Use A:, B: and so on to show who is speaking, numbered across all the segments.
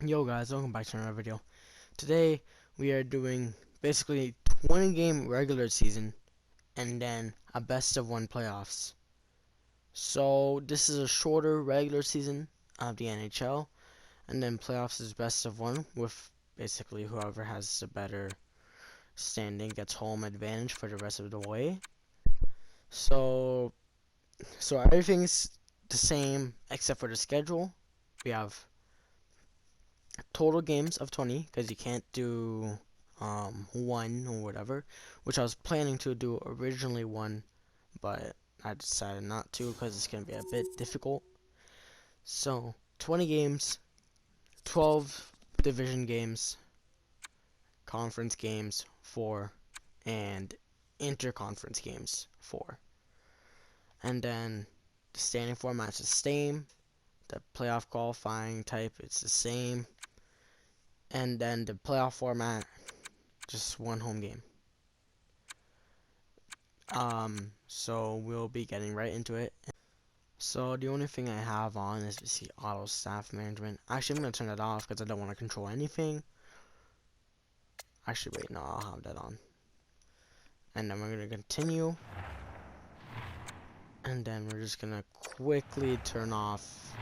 A: Yo guys, welcome back to another video. Today we are doing basically 20 game regular season and then a best of one playoffs. So this is a shorter regular season of the NHL, and then playoffs is best of one with basically whoever has the better standing gets home advantage for the rest of the way. So everything's the same except for the schedule. We have total games of 20 because you can't do one or whatever, which I was planning to do originally one, but I decided not to because it's gonna be a bit difficult. So 20 games, 12 division games, conference games 4, and interconference games 4, and then the standing format's the same. The playoff qualifying type it's the same, and then the playoff format just one home game. So we'll be getting right into it. So the only thing I have on is basically auto staff management. Actually, I'm gonna turn that off because I don't want to control anything. Actually, wait, no, I'll have that on. And then we're gonna continue. And then we're just gonna quickly turn off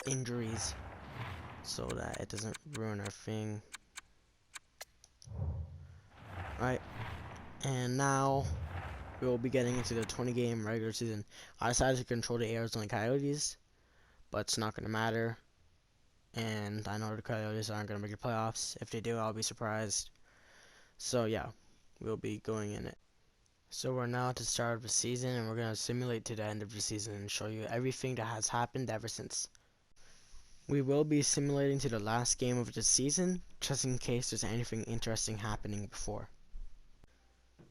A: injuries so that it doesn't ruin our thing. Right. And now we will be getting into the 20 game regular season. I decided to control the Arizona Coyotes, but it's not going to matter. And I know the Coyotes aren't going to make the playoffs. If they do, I'll be surprised. So yeah, we'll be going in it. So we're now at the start of the season, and we're going to simulate to the end of the season and show you everything that has happened ever since. We will be simulating to the last game of the season, just in case there's anything interesting happening before.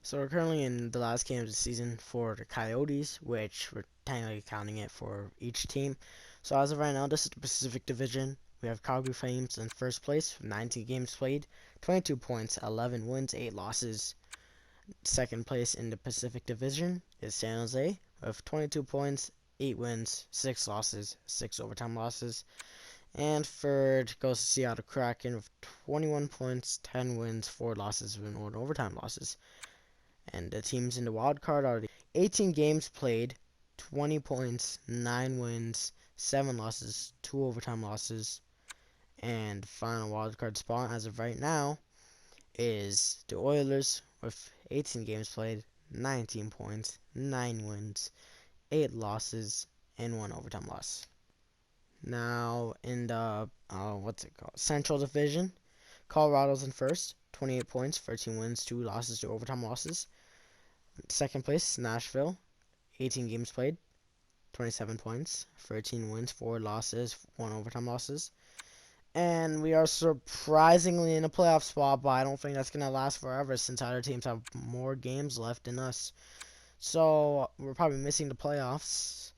A: So we're currently in the last game of the season for the Coyotes, which we're technically counting it for each team. So as of right now, this is the Pacific Division. We have Calgary Flames in first place with 19 games played, 22 points, 11 wins, 8 losses. Second place in the Pacific Division is San Jose with 22 points, 8 wins, 6 losses, 6 overtime losses. And third goes to Seattle Kraken with 21 points, 10 wins, 4 losses, and 1 overtime losses. And the teams in the wild card are the 18 games played, 20 points, 9 wins, 7 losses, 2 overtime losses. And final wild card spot as of right now is the Oilers with 18 games played, 19 points, 9 wins, 8 losses, and 1 overtime loss. Now in the Central Division, Colorado's in first, 28 points, 13 wins, 2 losses, 2 overtime losses. Second place, Nashville, 18 games played, 27 points, 13 wins, 4 losses, 1 overtime losses. And we are surprisingly in a playoff spot, but I don't think that's going to last forever since other teams have more games left than us. So we're probably missing the playoffs.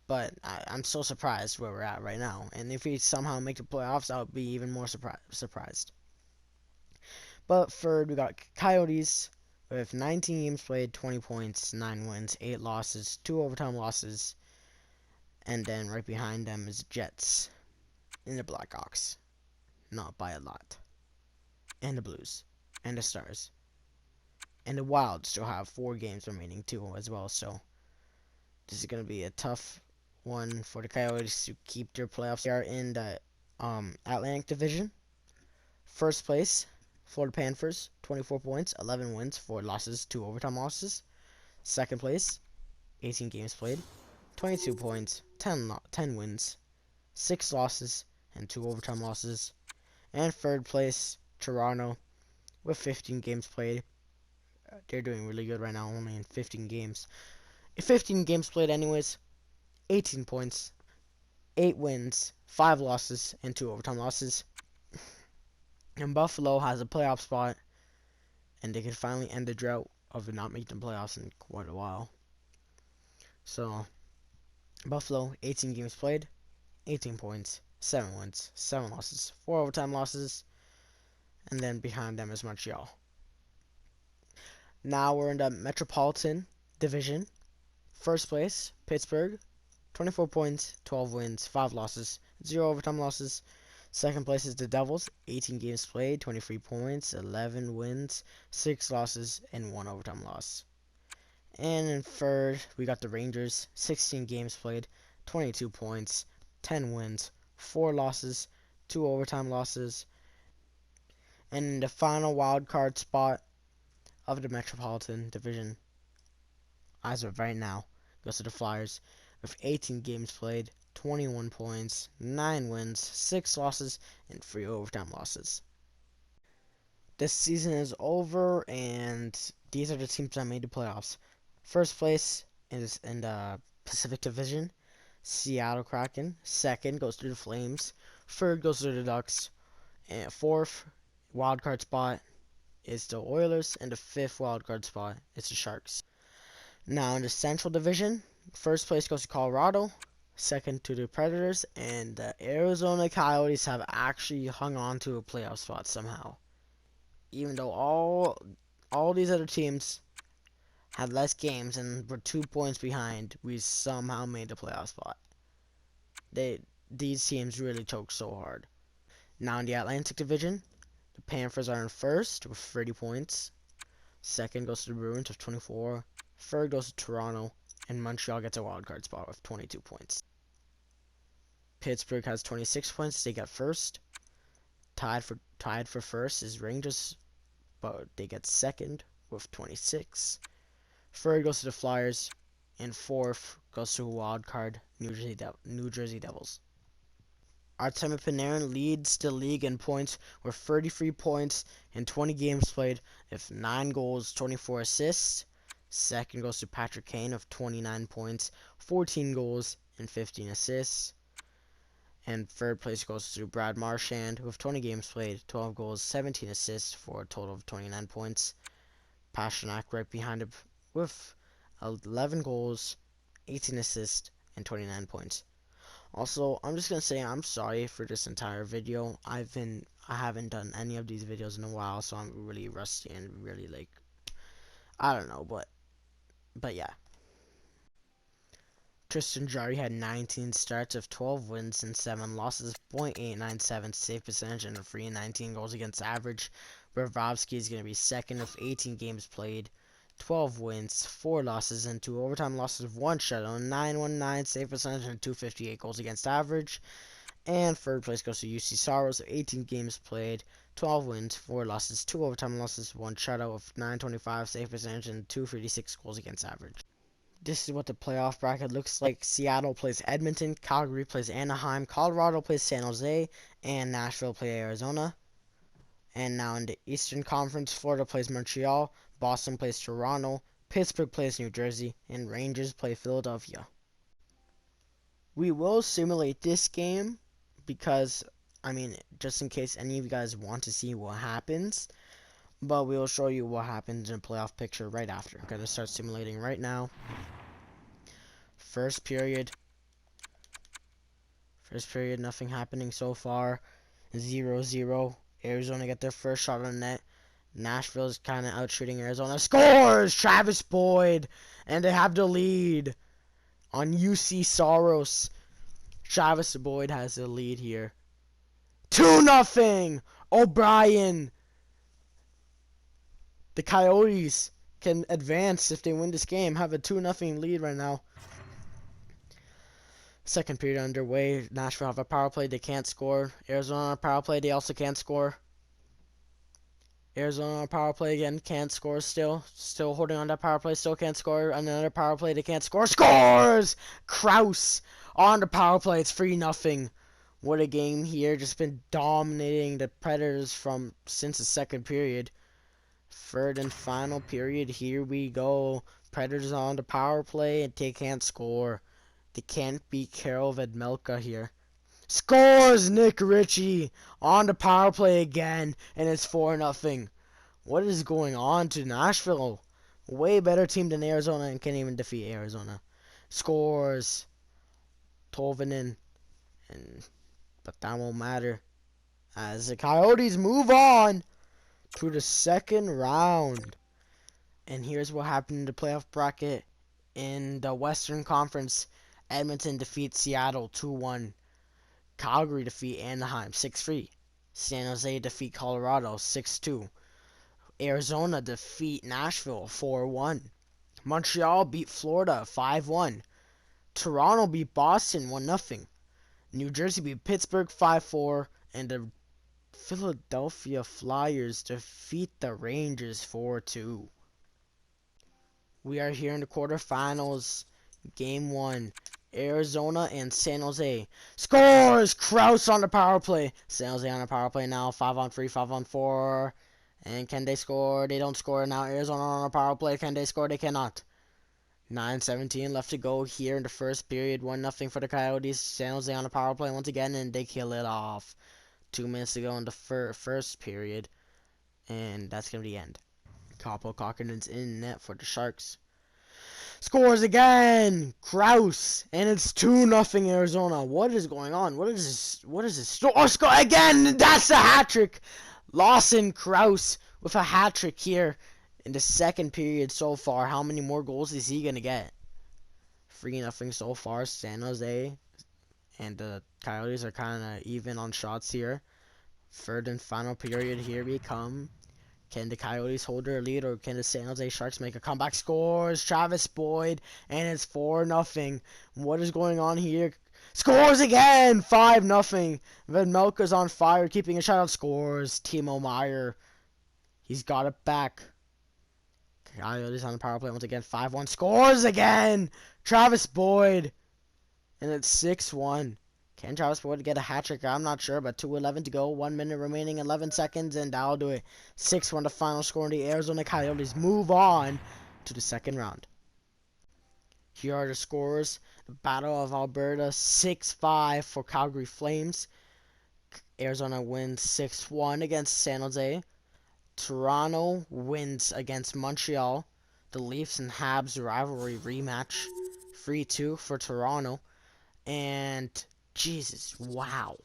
A: But I'm so surprised where we're at right now. And if we somehow make the playoffs, I'll be even more surprised. But third, we got Coyotes with 19 games played, 20 points, 9 wins, 8 losses, 2 overtime losses. And then right behind them is Jets and the Blackhawks. Not by a lot. And the Blues. And the Stars. And the Wild still have 4 games remaining too as well. So this is going to be a tough one for the Coyotes to keep their playoffs. They are in the Atlantic Division. First place, Florida Panthers, 24 points, 11 wins, 4 losses, 2 overtime losses. Second place, 18 games played, 22 points, 10 wins, 6 losses, and 2 overtime losses. And third place, Toronto, with 15 games played. They're doing really good right now, only in 15 games. 15 games played anyways, 18 points, 8 wins, 5 losses, and 2 overtime losses. And Buffalo has a playoff spot, and they can finally end the drought of not making the playoffs in quite a while. So, Buffalo, 18 games played, 18 points, 7 wins, 7 losses, 4 overtime losses, and then behind them is Montreal. Now we're in the Metropolitan Division. First place, Pittsburgh, 24 points, 12 wins, 5 losses, 0 overtime losses. Second place is the Devils, 18 games played, 23 points, 11 wins, 6 losses, and 1 overtime loss. And in third, we got the Rangers, 16 games played, 22 points, 10 wins, 4 losses, 2 overtime losses. And in the final wild card spot of the Metropolitan Division, as of right now, goes to the Flyers with 18 games played, 21 points, 9 wins, 6 losses, and 3 overtime losses. This season is over, and these are the teams that made the playoffs. First place is in the Pacific Division, Seattle Kraken. Second goes to the Flames. Third goes to the Ducks. And fourth wildcard spot is the Oilers, and the fifth wildcard spot is the Sharks. Now in the Central Division, first place goes to Colorado, second to the Predators, and the Arizona Coyotes have actually hung on to a playoff spot somehow. Even though all these other teams had less games and were 2 points behind, we somehow made the playoff spot. These teams really choked so hard. Now in the Atlantic Division, the Panthers are in first with 30 points. Second goes to the Bruins with 24. Third goes to Toronto, and Montreal gets a wild card spot with 22 points. Pittsburgh has 26 points. They get first. Tied for first is Rangers, but they get second with 26. Third goes to the Flyers, and fourth goes to a wild card New Jersey Devils. Artemi Panarin leads the league in points with 33 points in 20 games played, with 9 goals, 24 assists. Second goes to Patrick Kane with 29 points, 14 goals, and 15 assists. And third place goes to Brad Marchand with 20 games played, 12 goals, 17 assists for a total of 29 points. Pastrnak right behind him with 11 goals, 18 assists, and 29 points. Also, I'm just gonna say I'm sorry for this entire video. I haven't done any of these videos in a while, so I'm really rusty and really I don't know, but yeah. Tristan Jarry had 19 starts of 12 wins and 7 losses, .897 save percentage, and a 319 goals against average. Bobrovsky is going to be second with 18 games played, 12 wins, 4 losses, and 2 overtime losses, 1 shutout, 919 save percentage, and 258 goals against average. And third place goes to UC Saros, 18 games played, 12 wins, 4 losses, 2 overtime losses, 1 shutout with 925 save percentage, and 236 goals against average. This is what the playoff bracket looks like. Seattle plays Edmonton, Calgary plays Anaheim, Colorado plays San Jose, and Nashville plays Arizona. And now in the Eastern Conference, Florida plays Montreal, Boston plays Toronto, Pittsburgh plays New Jersey, and Rangers play Philadelphia. We will simulate this game because, just in case any of you guys want to see what happens, but we will show you what happens in a playoff picture right after. I'm going to start simulating right now. First period, nothing happening so far. 0-0. Arizona get their first shot on net. Nashville's kind of out shooting Arizona. Scores! Travis Boyd! And they have the lead on UC Saros. Travis Boyd has the lead here. 2-0! O'Brien! The Coyotes can advance if they win this game. Have a 2-0 lead right now. Second period underway. Nashville have a power play. They can't score. Arizona on a power play. They also can't score. Arizona on a power play again. Can't score still. Still holding on that power play. Still can't score. Another power play. They can't score. Scores! Kraus on the power play. It's 3-0. What a game here. Just been dominating the Predators since the second period. Third and final period. Here we go. Predators on the power play and they can't score. They can't beat Carol Vedmelka here. Scores Nick Ritchie on the power play again, and it's 4-0. What is going on to Nashville? Way better team than Arizona and can't even defeat Arizona. Scores Tolvanen, but that won't matter as the Coyotes move on to the second round. And here's what happened in the playoff bracket in the Western Conference. Edmonton defeats Seattle 2-1. Calgary defeat Anaheim 6-3. San Jose defeat Colorado 6-2. Arizona defeat Nashville 4-1. Montreal beat Florida 5-1. Toronto beat Boston 1-0. New Jersey beat Pittsburgh 5-4. And the Philadelphia Flyers defeat the Rangers 4-2. We are here in the quarterfinals. Game 1. Arizona and San Jose. Scores! Krause on the power play. San Jose on the power play now. 5-on-3, 5-on-4. And can they score? They don't score. Now Arizona on the power play. Can they score? They cannot. 9:17 left to go here in the first period. 1-0 for the Coyotes. San Jose on the power play once again, and they kill it off. 2 minutes to go in the first period. And that's going to be the end. Kaapo Kakinen's in net for the Sharks. Scores again! Krause! And it's 2-0 Arizona. What is going on? What is this? What is this? Oh, score again! That's a hat-trick! Lawson Krause with a hat-trick here in the second period so far. How many more goals is he going to get? 3-0 so far. San Jose and the Coyotes are kind of even on shots here. Third and final period, here we come. Can the Coyotes hold their lead, or can the San Jose Sharks make a comeback? Scores Travis Boyd, and it's 4-0. What is going on here? Scores again! 5-0. Vedmelka's on fire, keeping a shutout. Scores Timo Meier. He's got it back. Coyotes on the power play once again. 5-1. Scores again! Travis Boyd. And it's 6-1. Can Travis Boyd get a hat trick? I'm not sure, but 2:11 to go. 1 minute remaining, 11 seconds, and that'll do it. 6-1 the final score, and the Arizona Coyotes move on to the second round. Here are the scores. The Battle of Alberta 6-5 for Calgary Flames. Arizona wins 6-1 against San Jose. Toronto wins against Montreal. The Leafs and Habs rivalry rematch 3-2 for Toronto. And Jesus, wow.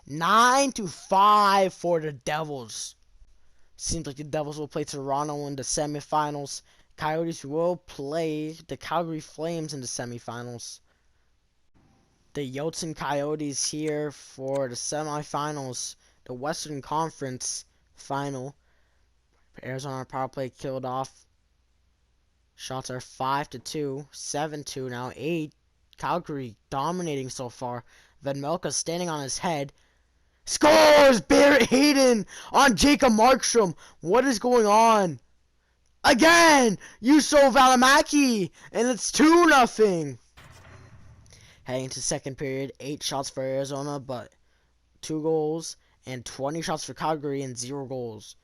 A: 9-5 for the Devils. Seems like the Devils will play Toronto in the semifinals. Coyotes will play the Calgary Flames in the semifinals. The Yotes Coyotes here for the semifinals. The Western Conference final. Arizona power play killed off. Shots are 5-2, 7-2 now, 8. Calgary dominating so far. Vedmelka standing on his head. Scores! Barrett Hayden on Jacob Markstrom. What is going on? Again! Juuso Valimaki! And it's 2-0. Heading to second period. 8 shots for Arizona, but 2 goals. And 20 shots for Calgary and 0 goals.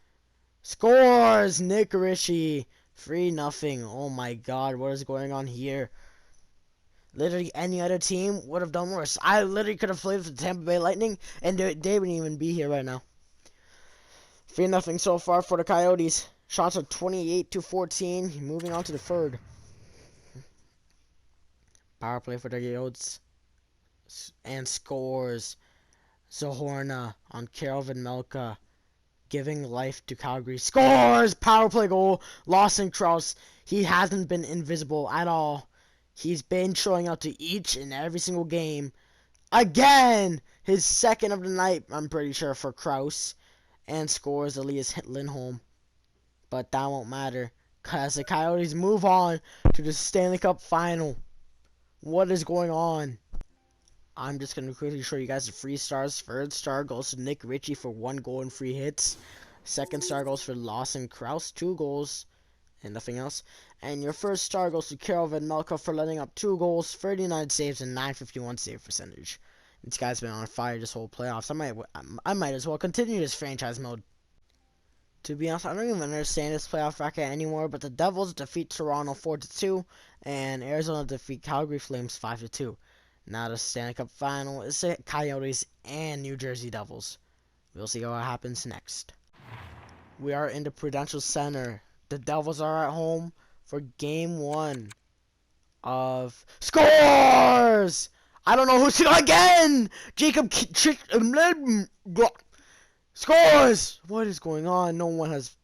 A: Scores! Nick Ritchie. 3-0. Oh my god, what is going on here? Literally any other team would have done worse. I literally could have played with the Tampa Bay Lightning, and they wouldn't even be here right now. 3-0 so far for the Coyotes. Shots are 28-14. Moving on to the third. Power play for the Yotes. And scores. Zohorna on Kelvin Melka. Giving life to Calgary. Scores! Power play goal. Lawson Krause. He hasn't been invisible at all. He's been showing up to each and every single game. Again! His second of the night, I'm pretty sure, for Krause. And scores Elias Lindholm. But that won't matter, because the Coyotes move on to the Stanley Cup Final. What is going on? I'm just going to quickly show you guys the 3 stars. Third star goes to Nick Ritchie for 1 goal and 3 hits. Second star goes for Lawson Krause, 2 goals and nothing else. And your first star goes to Kelvin Melka for letting up 2 goals, 39 saves, and 951 save percentage. This guy's been on fire this whole playoffs. I might as well continue this franchise mode. To be honest, I don't even understand this playoff bracket anymore, but the Devils defeat Toronto 4-2, and Arizona defeat Calgary Flames 5-2. Now the Stanley Cup Final is the Coyotes and New Jersey Devils. We'll see what happens next. We are in the Prudential Center. The Devils are at home for Game 1 of Scores! I don't know who's again! Jacob Scores! What is going on? No one has,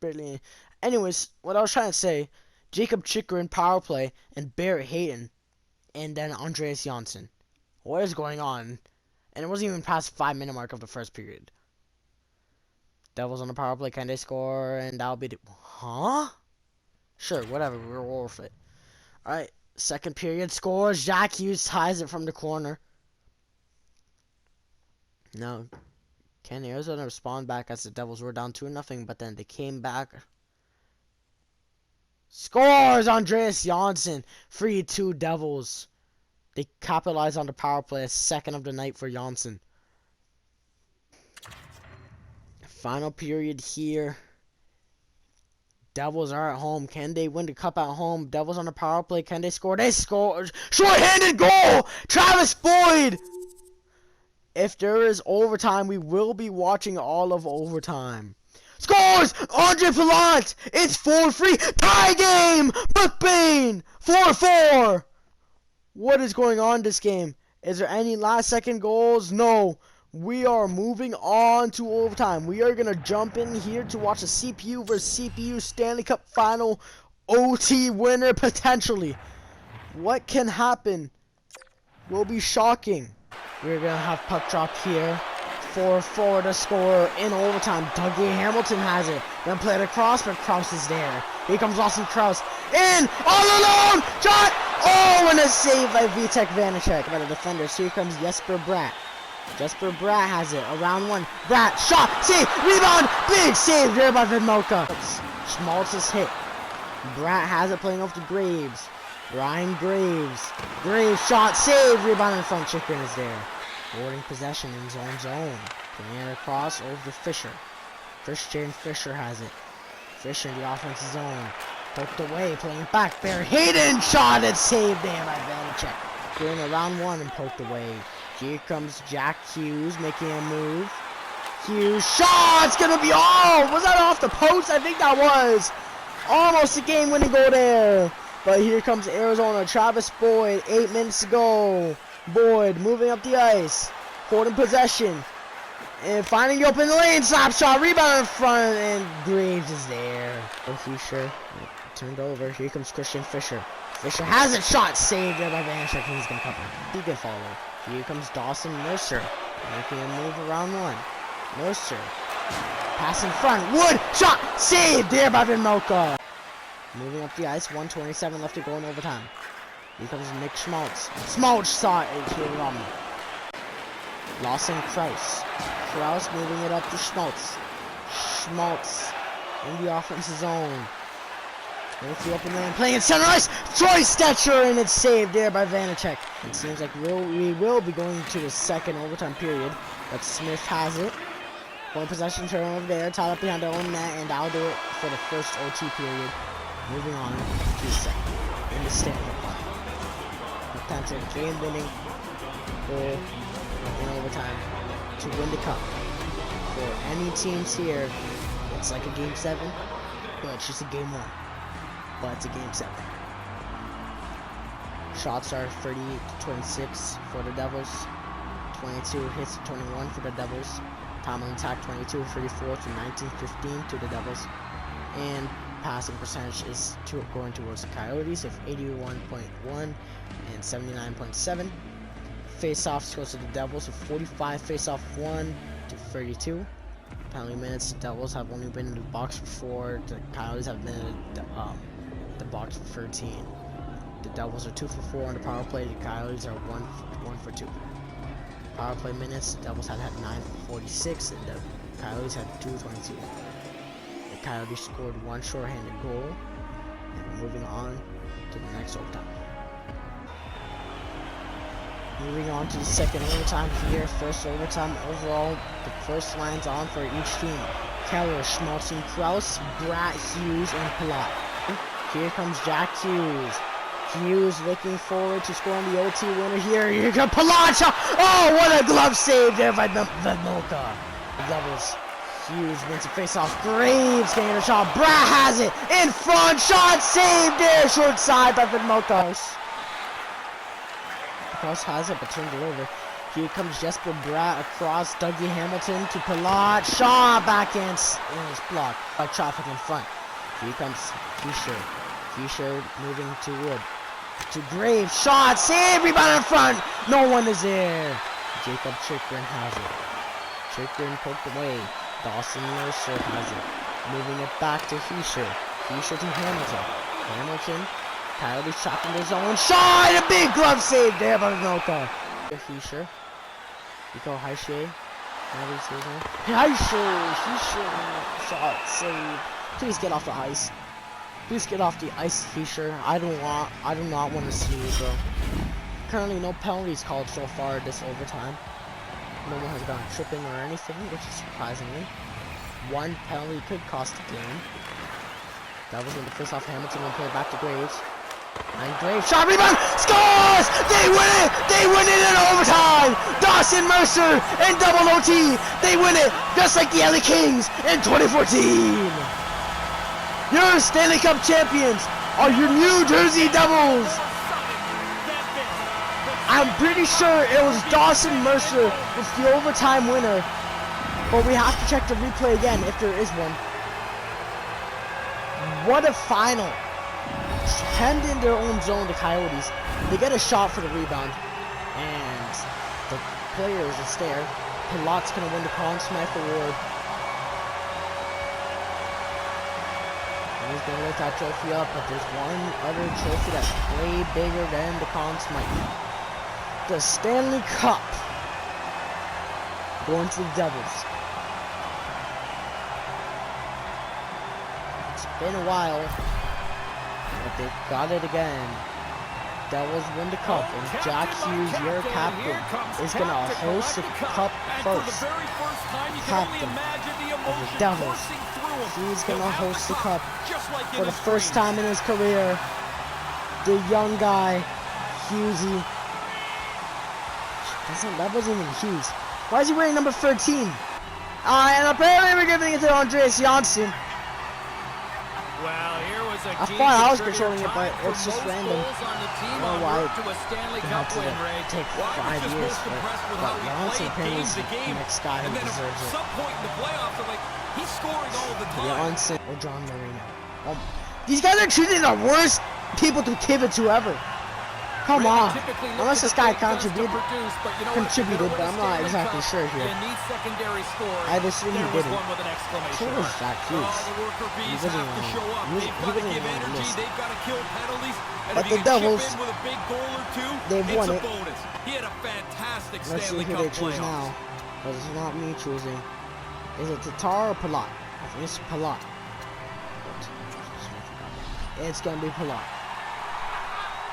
A: barely... Anyways, what I was trying to say, Jacob Chikrin power play and Barrett Hayden and then Andreas Janssen. What is going on? And it wasn't even past the 5-minute mark of the first period. Devils on the power play. Can they score? And that'll be the... Huh? Sure, whatever. We're worth it. Alright. Second period scores. Jack Hughes ties it from the corner. Now, can Arizona respond back as the Devils were down 2-0, but then they came back. Scores Andreas Janssen. 3-2 Devils. They capitalize on the power play. Second of the night for Janssen. Final period here. Devils are at home. Can they win the cup at home? Devils on the power play. Can they score? They score. Short-handed goal. Travis Boyd. If there is overtime, we will be watching all of overtime. Scores! Andre Palat! It's 4-3. Tie game! McBain! 4-4. What is going on this game? Is there any last-second goals? No. We are moving on to overtime. We are going to jump in here to watch a CPU versus CPU Stanley Cup Final OT winner, potentially. What can happen will be shocking. We're going to have puck drop here. 4-4 to score in overtime. Dougie Hamilton has it. Then play it across, but Krause is there. Here comes Austin Krause. In! All alone! Shot! Oh, and a save by Vitek Vanacek by the defenders. Here comes Jesper Bratt. Jesper Bratt has it. Around one. Bratt. Shot! Save! Rebound! Big save there by Vidmoka. Schmaltz is hit. Bratt has it playing off to Graves. Ryan Graves. Graves shot. Save! Rebound in front. Chicken is there. Holding possession in zone. Playing it across over to Fisher. Christian Fisher has it. Fisher in the offensive zone. Poked away. Playing it back. Barry Hayden shot. It's saved there by Vanacek. Doing around one and poked away. Here comes Jack Hughes making a move. Hughes shot. It's gonna be was that off the post? I think that was almost a game-winning goal there. But here comes Arizona. Travis Boyd. 8 minutes to go. Boyd moving up the ice, holding possession, and finding the open lane. Slap shot, rebound in front, and Graves is there. Oh, Fisher turned over. Here comes Christian Fisher. Fisher has it, shot saved there by Vanacek. He's gonna cover. He can follow. Here comes Dawson Mercer making a move around one. Mercer pass in front. Wood shot saved there by Vidmoka. Moving up the ice. 1:27 left to go in overtime. Here comes Nick Schmaltz. Schmaltz shot it here on me. Lawson Krause. Krause moving it up to Schmaltz. Schmaltz in the offensive zone. There's the open lane. Playing in center ice. Troy Stetcher, and it's saved there by Vanacek. It seems like we will be going to the second overtime period. But Smith has it. One possession turnover there. Tied up behind their own net, and that'll do it for the first OT period. Moving on to the second in the Stanley Cup. Potential game-winning goal in overtime to win the cup. For any teams here, it's like a game 7, but it's just a game 1. But it's a game 7. Shots are 38-26 for the Devils. 22 hits to 21 for the Devils. Time on attack 22-34 to 19-15 to the Devils. And passing percentage is going towards the Coyotes of 81.1 and 79.7. Face-offs goes to the Devils of 45 face-off 1 to 32. Penalty minutes, the Devils have only been in the box for 4. The Coyotes have been in the box for 13. The Devils are 2 for 4 on the power play. The Coyotes are 1 for 2. Power play minutes, the Devils had 9 for 46, and the Coyotes had 2:22. The Coyotes scored 1 shorthanded goal, and we're moving on to the next overtime. Moving on to the second overtime here. First overtime overall, the first lines on for each team. Keller, Schmaltz, Krause, Bratt, Hughes, and Palat. Here comes Jack Hughes. Hughes looking forward to scoring the OT winner here. Here comes Palat. Oh, what a glove save there by Vidmoka. The Devils. Hughes wins the face-off. Graves getting a shot. Bratt has it in front. Shot saved there. Short side by Vidmoka. Krause has it, but turned it over. Here comes Jesper Bratt across. Dougie Hamilton to Palat. Shot backhand and it's blocked by traffic in front. Here comes Fisher. Fisher moving to Wood. To Graves. Shot. Save. Rebound in front. No one is there. Jacob Chikrin has it. Chikrin poked away. Dawson Mercer has it. Moving it back to Fisher. Fisher to Hamilton. Hamilton. Coyotes trapped in their zone. Shot! A big glove save there by Noka. Fisher. Nico Heischer. Fisher. Shot save. Please get off the ice. Please get off the ice, Fisher. I do not want to see you, bro. Currently, no penalties called so far this overtime. No one has gone tripping or anything, which is surprisingly. One penalty could cost the game. That was when the face off Hamilton and play back to Graves. And Graves shot, rebound, scores! They win it! They win it in overtime! Dawson Mercer in double OT. They win it just like the LA Kings in 2014. Your Stanley Cup champions are your New Jersey Devils. I'm pretty sure it was Dawson Mercer was the overtime winner, but we have to check the replay again if there is one. What a final. Hemmed in their own zone, the Coyotes. They get a shot for the rebound, and the players are there. Pilot's gonna win the Conn Smythe Award. And he's gonna lift that trophy up, but there's one other trophy that's way bigger than the Conn Smythe. The Stanley Cup going to the Devils. It's been a while, but they got it again. Devils win the cup, and Jack Hughes, your captain, is gonna host the cup first. Captain of the Devils. He's gonna host the cup for the first time in his career. The young guy, Hughesy. That wasn't even Hughes. Why is he wearing number 13? And apparently we're giving it to Andreas Janssen.
B: Well, here was a
A: I thought I was controlling it, but it's just random. I don't know why it had to take 5 years for it. But Janssen apparently is the next guy who deserves it. Janssen or John Marino. These guys are treating the worst people to give it to ever. Come on, unless this guy contributed, but I'm not exactly sure here. I'd assume he didn't. So was Jack Hughes. He wasn't on the list. But the Devils, they've won it. Let's see who they choose now. But it's not me choosing. Is it Tatar or Palat? I think it's Palat. It's gonna be Palat.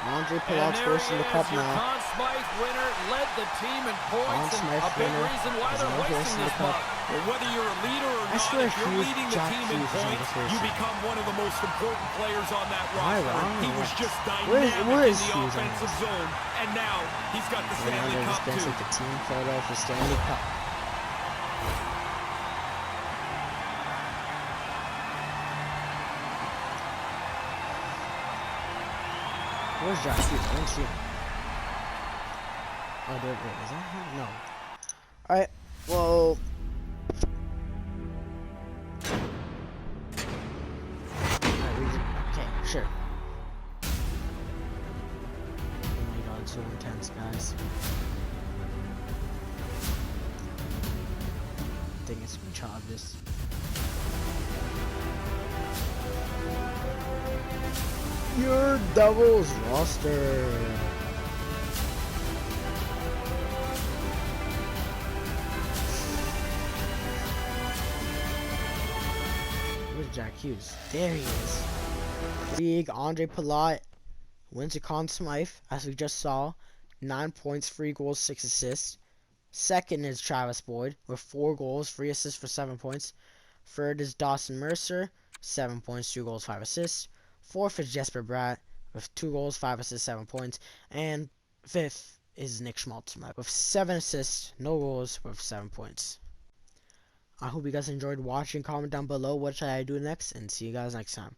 A: Andre Palat's first in the cup now.
B: Conn Smythe winner led the team in points, and a big reason why they're racing this month. Whether you're a leader or not, if you're leading the team in points, you become one of the most important players on that roster. He was just dynamic in the offensive zone, and now he's got the Stanley Cup too.
A: The team photo for Stanley Cup. Where's Jack Hughes? I didn't see him. Oh, wait, is that him? No. Alright, well... Okay, sure. Oh my god, so intense, guys. I think it's Chavez. Your Devils roster. Where's Jack Hughes? There he is. League, Andre Palat wins the Conn Smythe, as we just saw. 9 points, 3 goals, 6 assists. Second is Travis Boyd with 4 goals, 3 assists for 7 points. Third is Dawson Mercer, 7 points, 2 goals, 5 assists. Fourth is Jesper Bratt with 2 goals, 5 assists, 7 points. And fifth is Nick Schmaltz with 7 assists, no goals, with 7 points. I hope you guys enjoyed watching. Comment down below what should I do next, and see you guys next time.